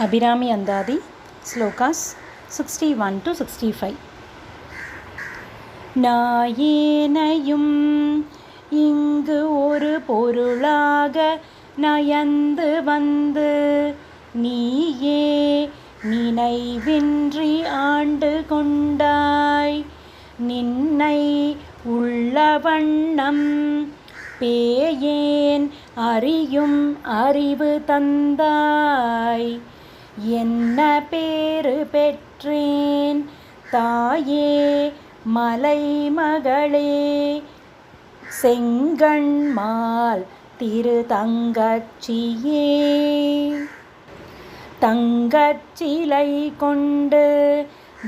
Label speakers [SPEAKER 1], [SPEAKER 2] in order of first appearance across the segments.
[SPEAKER 1] அபிராமி அந்தாதி slokas 61 to 65. நாயேனையும் இங்கு ஒரு பொருளாக நயந்து வந்து நீயே நினைவின்றி ஆண்டு கொண்டாய். நின்னை உள்ள வண்ணம் பேயேன் அறியும் அறிவு தந்தாய். என்ன பேறு பெற்றேன் தாயே மலைமகளே, செங்கண்மால் திரு தங்கச்சியே. தங்கச்சிலை கொண்டு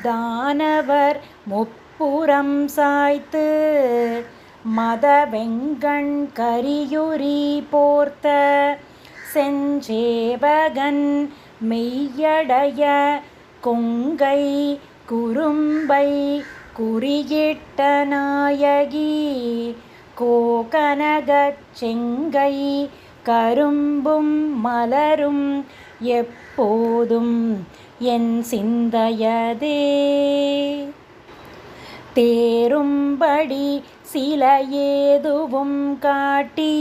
[SPEAKER 1] தானவர் முப்புறம் சாய்த்து மத வெங்கண் கரியுரி போர்த்த செஞ்சேவகன் மெய்யடைய கொங்கை குறும்பை குறியிட்ட நாயகி. கோகனகச் செங்கை கரும்பும் மலரும் எப்போதும் என் சிந்தையதே. தேரும்படி சில ஏதுவும் காட்டி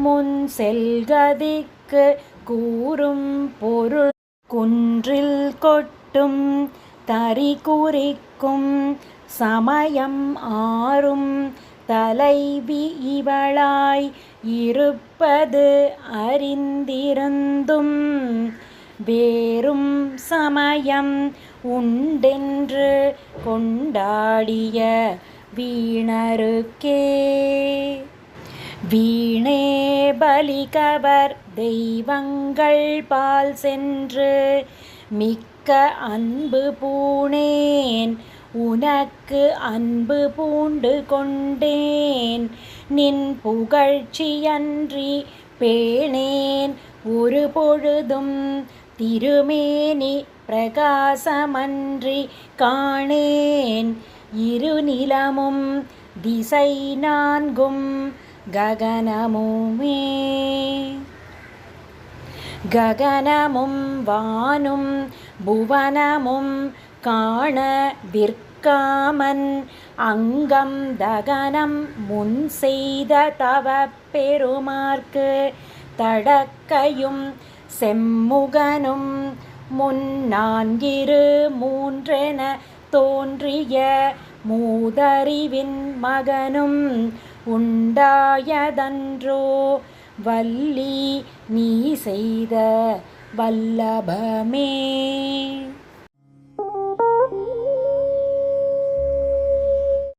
[SPEAKER 1] முன் செல்கதிக்கு கூறும் பொருள் குன்றில் கொட்டும் தரி குறிக்கும் சமயம் ஆறும் தலைவி இவளாய் இருப்பது அறிந்திருந்தும் வேறும் சமயம் உண்டென்று கொண்டாடிய வீணருக்கே. வீணே பலிகவர் தெய்வங்கள் பால் சென்று மிக்க அன்பு பூணேன். உனக்கு அன்பு பூண்டு கொண்டேன். நின் புகழ்ச்சியன்றி பேணேன் ஒரு பொழுதும். திருமேனி பிரகாசமன்றி காணேன். இருநிலமும் திசை நான்கும் ககனமுமே. ககனமும் வானும் புவனமும் காண விற்காமன் அங்கம் தகனம் முன் செய்த தவ பெருமார்க்கு. தடக்கையும் செம்முகனும் முன் நான்கிரு மூன்றென தோன்றிய மூதறிவின் மகனும் உண்டாயதன்றோ வள்ளி நீ செய்த வல்லபமே.